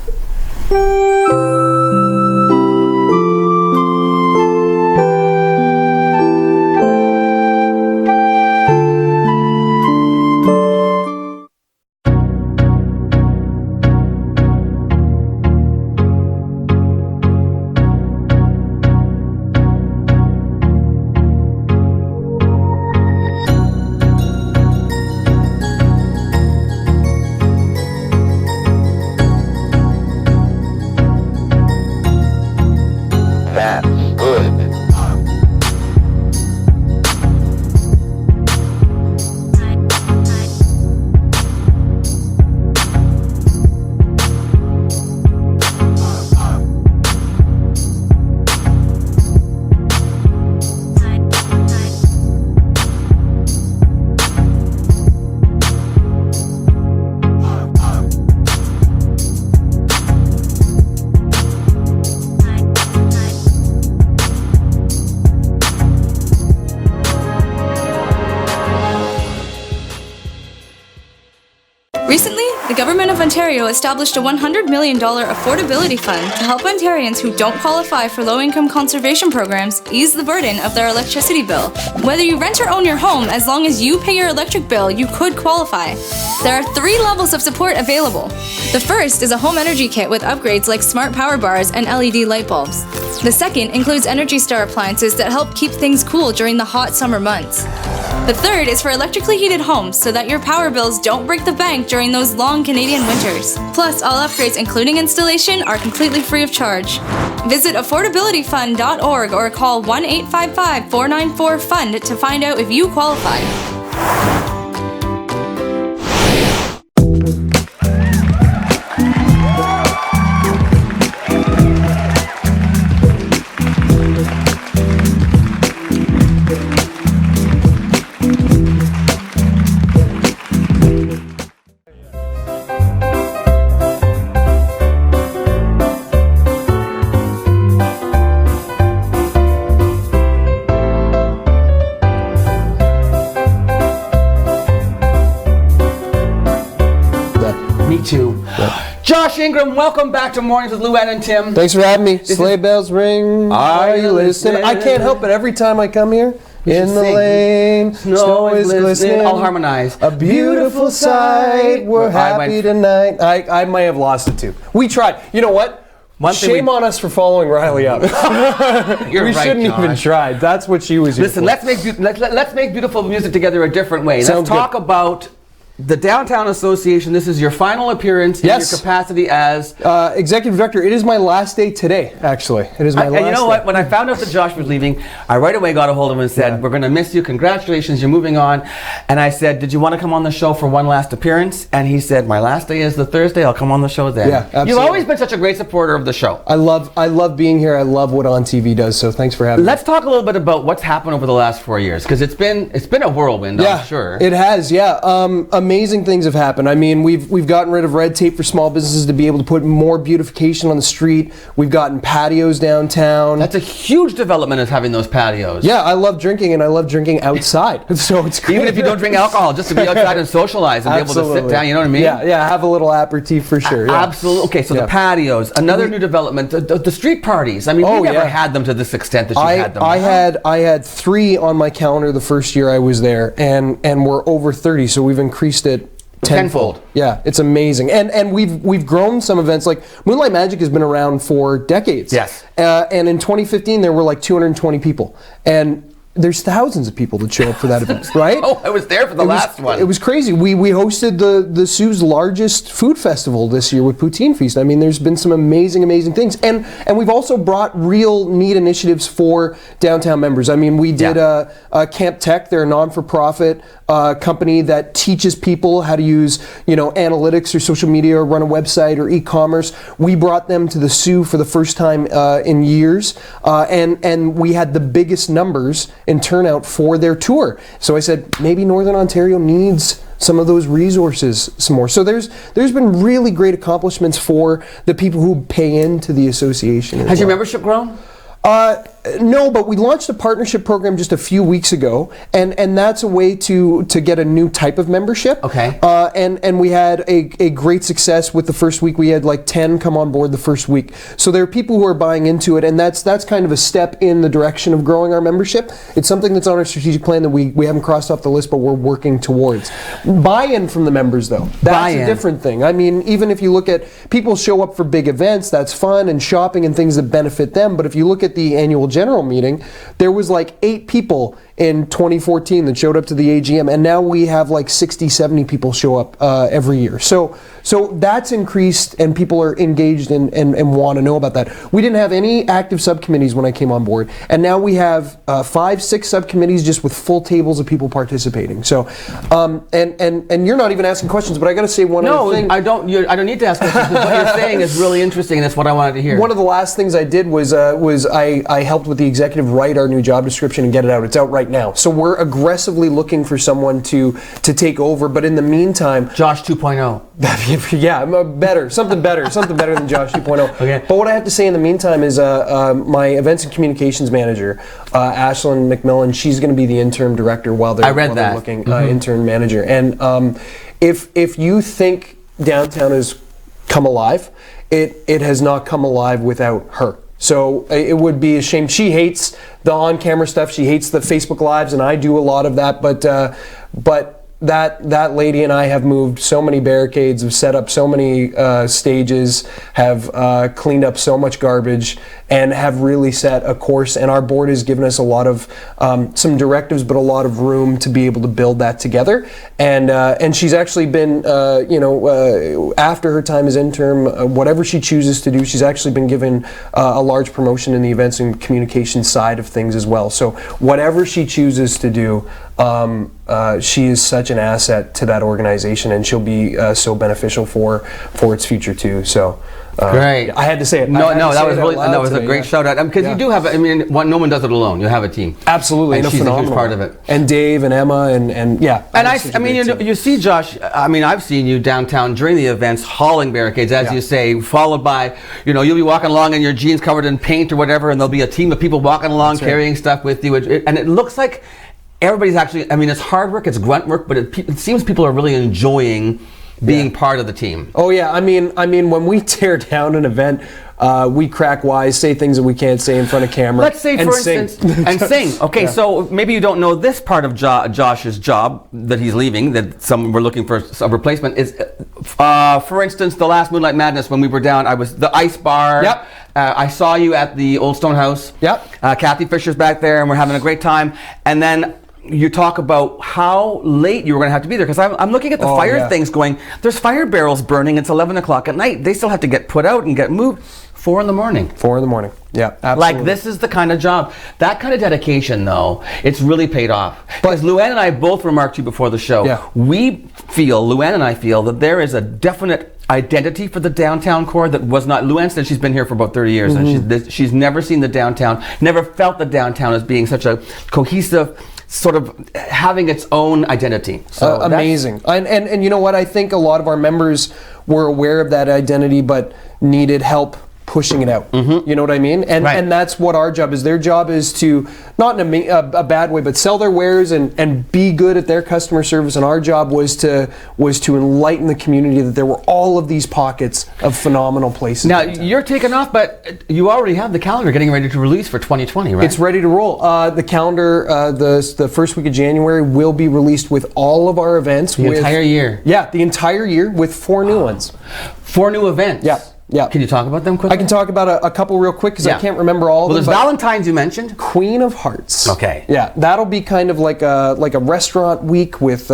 Government of Ontario established a $100 million affordability fund to help Ontarians who don't qualify for low-income conservation programs ease the burden of their electricity bill. Whether you rent or own your home, as long as you pay your electric bill, you could qualify. There are 3 levels of support available. The first is a home energy kit with upgrades like smart power bars and LED light bulbs. The second includes Energy Star appliances that help keep things cool during the hot summer months. The third is for electrically heated homes so that your power bills don't break the bank during those long Canadian winters. Plus, all upgrades, including installation, are completely free of charge. Visit affordabilityfund.org or call 1-855-494-FUND to find out if you qualify. Josh Ingram, welcome back to Mornings with Luann and Tim. Thanks for having me. Sleigh bells ring. Are you listening? I can't help it. Every time I come here, in the lane, snow is glistening. I'll harmonize. A beautiful sight. We're happy tonight. I might have lost it too. We tried. You know what? Shame on us for following Reilly up. We shouldn't even try. That's what she was here for. Listen, let's make beautiful music together a different way. Let's talk about the Downtown Association. This is your final appearance in your capacity as executive director. It is my last day today, actually. It is my last day. And you know what? When I found out that Josh was leaving, I right away got a hold of him and said, we're going to miss you. Congratulations, you're moving on. And I said, did you want to come on the show for one last appearance? And he said, my last day is the Thursday. I'll come on the show then. Yeah, absolutely. You've always been such a great supporter of the show. I love being here. I love what ONNtv does. So thanks for having me. Let's talk a little bit about what's happened over the last 4 years, because it's been a whirlwind, I'm sure. It has, yeah. Amazing things have happened. I mean, we've gotten rid of red tape for small businesses to be able to put more beautification on the street. We've gotten patios downtown. That's a huge development, is having those patios. Yeah, I love drinking, and I love drinking outside. So it's great. Even if you don't drink alcohol, just to be outside and socialize and be able to sit down, you know what I mean? Yeah, have a little aperitif for sure. Yeah. Absolutely. Okay, so the patios, another new development, the street parties. I mean, we never had them to this extent that you had them. I had 3 on my calendar the first year I was there, and we're over 30, so we've increased it tenfold. Yeah, it's amazing. And we've grown some events. Like Moonlight Magic has been around for decades. Yes. And in 2015 there were like 220 people. And there's thousands of people that show up for that event, right? Oh, I was there for the last one. It was crazy. We hosted the Sioux's largest food festival this year with Poutine Feast. I mean, there's been some amazing things. And we've also brought real neat initiatives for downtown members. I mean, we did Camp Tech. They're a non-for-profit company that teaches people how to use, analytics or social media or run a website or e-commerce. We brought them to the Sioux for the first time in years. And we had the biggest numbers in turnout for their tour. So I said, maybe Northern Ontario needs some of those resources some more. So there's been really great accomplishments for the people who pay into the association. Has your membership grown? No, but we launched a partnership program just a few weeks ago, and that's a way to get a new type of membership. Okay. And we had a great success with the first week. We had like 10 come on board the first week. So there are people who are buying into it, and that's kind of a step in the direction of growing our membership. It's something that's on our strategic plan that we haven't crossed off the list, but we're working towards. Buy-in from the members, though. That's a different thing. I mean, even if you look at people show up for big events, that's fun, and shopping and things that benefit them. But if you look at the annual general meeting, there was like 8 people in 2014 that showed up to the AGM, and now we have like 60, 70 people show up every year. So that's increased, and people are engaged and want to know about that. We didn't have any active subcommittees when I came on board, and now we have 5, 6 subcommittees just with full tables of people participating. So, and you're not even asking questions, but I got to say one other thing. No, I don't need to ask questions. What you're saying is really interesting, and that's what I wanted to hear. One of the last things I did was I helped with the executive write our new job description and get it out. It's out right now. So we're aggressively looking for someone to take over, but in the meantime, Josh 2.0. Yeah, something better than Josh 2.0. Okay. But what I have to say in the meantime is my events and communications manager, Ashlyn McMillan, she's going to be the interim director while they're looking intern manager. And if you think downtown has come alive, it has not come alive without her. So it would be a shame. She hates the on-camera stuff. She hates the Facebook Lives, and I do a lot of that. But that lady and I have moved so many barricades, have set up so many stages, have cleaned up so much garbage, and have really set a course. And our board has given us a lot of some directives, but a lot of room to be able to build that together. And she's actually been, after her time as interim, whatever she chooses to do, she's actually been given a large promotion in the events and communication side of things as well. So whatever she chooses to do, she is such an asset to that organization, and she'll be so beneficial for its future too. So great. I had to say it. No, that was a great shout out, because you do have. No one does it alone. You have a team. Absolutely, and she's a huge part of it. And Dave and Emma and yeah. And you see, Josh. I've seen you downtown during the events, hauling barricades, as you say, followed by, you'll be walking along in your jeans covered in paint or whatever, and there'll be a team of people walking along carrying stuff with you, and it looks like everybody's actually. It's hard work, it's grunt work, but it seems people are really enjoying being part of the team. Oh yeah, I mean, when we tear down an event, we crack wise, say things that we can't say in front of camera. Let's say, for instance, and sing. Okay, so maybe you don't know this part of Josh's job that he's leaving, that we're looking for a replacement, is, for instance, the last Moonlight Madness when we were down, I was the Ice Bar. Yep. I saw you at the Old Stone House. Yep. Kathy Fisher's back there, and we're having a great time. And then you talk about how late you were going to have to be there, because I'm looking at the fire things going, there's fire barrels burning, it's 11 o'clock at night, they still have to get put out and get moved. 4 in the morning. 4 in the morning. Yeah, absolutely. Like, this is the kind of job, that kind of dedication, though, it's really paid off. Because Luann and I both remarked to you before the show, Luann and I feel that there is a definite identity for the downtown core that was not. Luann said she's been here for about 30 years, and she's never seen the downtown, never felt the downtown as being such a cohesive, sort of having its own identity. So amazing. And you know what? I think a lot of our members were aware of that identity, but needed help pushing it out. You know what I mean? And that's what our job is. Their job is to, not in a bad way, but sell their wares and be good at their customer service. And our job was to enlighten the community that there were all of these pockets of phenomenal places. Now, you're taking off, but you already have the calendar getting ready to release for 2020, right? It's ready to roll. The calendar, the first week of January will be released with all of our events. The entire year? Yeah, the entire year with 4 new ones. 4 new events? Yeah. Yeah. Can you talk about them quickly? I can talk about a couple real quick, because I can't remember all of them. Well, there's Valentine's you mentioned. Queen of Hearts. Okay. Yeah, that'll be kind of like a restaurant week with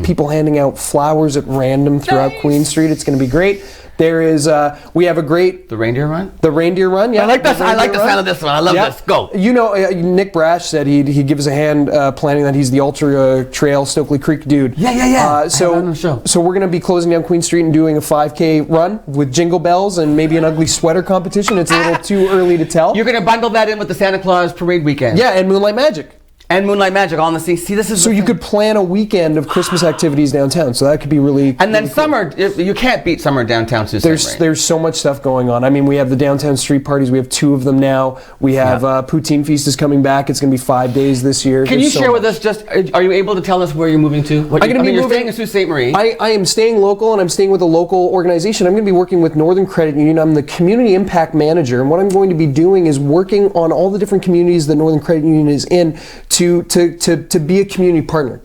people handing out flowers at random throughout Queen Street. It's going to be great. There is, we have a great... The reindeer run? The reindeer run, yeah. I like this. I like the sound of this one. I love this. Go. You know, Nick Brash said he'd give us a hand planning that. He's the Ultra Trail Stokely Creek dude. Yeah. So we're going to be closing down Queen Street and doing a 5K run with jingle bells and maybe an ugly sweater competition. It's a little too early to tell. You're going to bundle that in with the Santa Claus Parade weekend. Yeah, and Moonlight Magic. And Moonlight Magic all in the same. See, this is so you could plan a weekend of Christmas activities downtown. So that could be really. And then summer, you can't beat summer downtown. There's so much stuff going on. I mean, we have the downtown street parties. We have 2 of them now. We have Poutine Feast is coming back. It's going to be 5 days this year. Can you share with us just? Are you able to tell us where you're moving to? You're staying in Sault Ste. Marie. I am staying local, and I'm staying with a local organization. I'm going to be working with Northern Credit Union. I'm the community impact manager, and what I'm going to be doing is working on all the different communities that Northern Credit Union is in to be a community partner,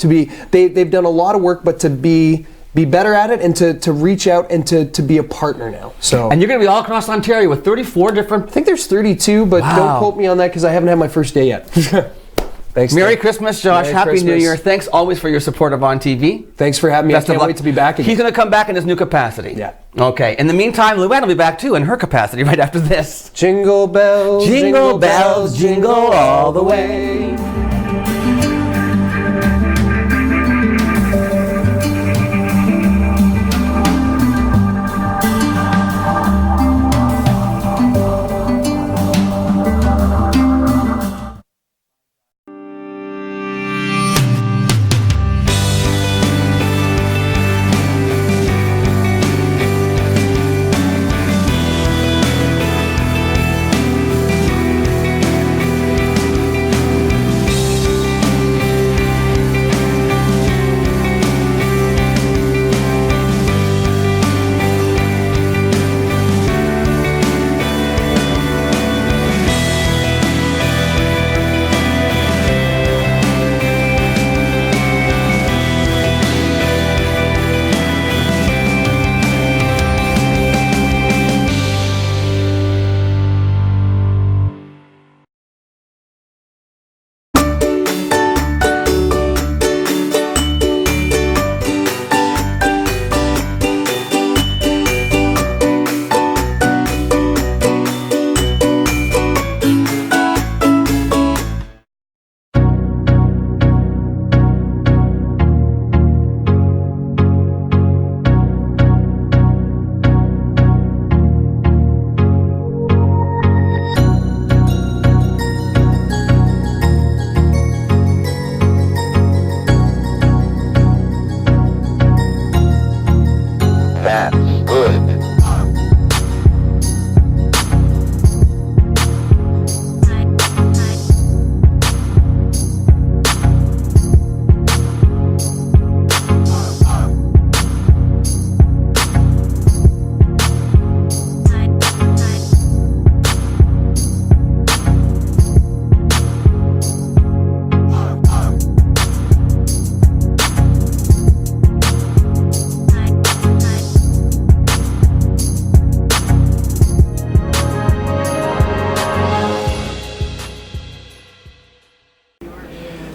they've done a lot of work, but to be better at it and to reach out and to be a partner now. So. And you're going to be all across Ontario with 34 different... I think there's 32, but don't quote me on that because I haven't had my first day yet. Thanks. Merry Christmas, Josh. Merry Happy Christmas. New Year. Thanks always for your support of ONNtv. Thanks for having me. I can't wait to be back again. He's going to come back in his new capacity. Yeah. Okay. In the meantime, Luann will be back too in her capacity right after this. Jingle bells, jingle bells, jingle all the way.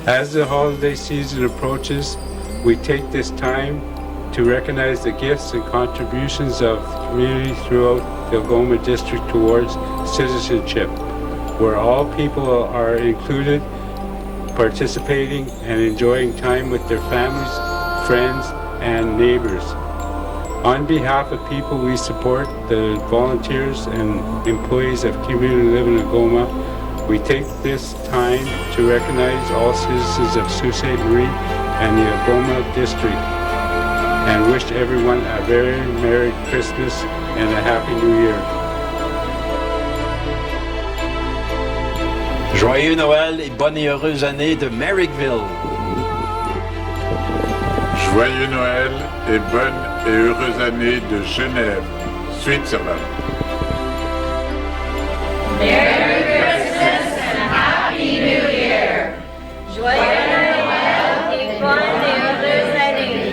As the holiday season approaches, we take this time to recognize the gifts and contributions of the community throughout the Algoma District towards citizenship, where all people are included, participating and enjoying time with their families, friends, and neighbors. On behalf of people we support, the volunteers and employees of Community Living Algoma, we take this time to recognize all citizens of Sault Ste. Marie and the Algoma District and wish everyone a very Merry Christmas and a Happy New Year. Joyeux Noël et bonne et heureuse année de Merrickville. Joyeux Noël et bonne et heureuse année de Genève, Switzerland. Merry Christmas and a Happy New Year. Joyeux Noël et bonne et heureuse année.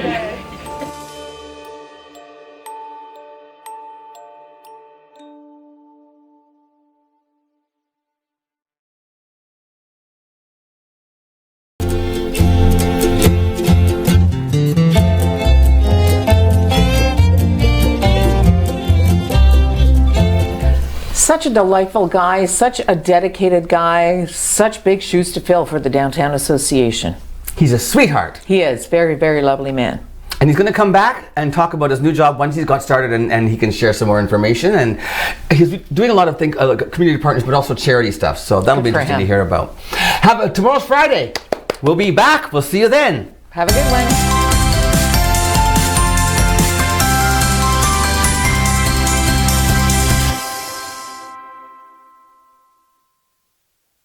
Such a delightful guy, such a dedicated guy, such big shoes to fill for the Downtown Association. He's a sweetheart. He is. Very, very lovely man. And he's going to come back and talk about his new job once he's got started, and he can share some more information. And he's doing a lot of community partners, but also charity stuff. So that'll be interesting to hear about. Tomorrow's Friday. We'll be back. We'll see you then. Have a good one.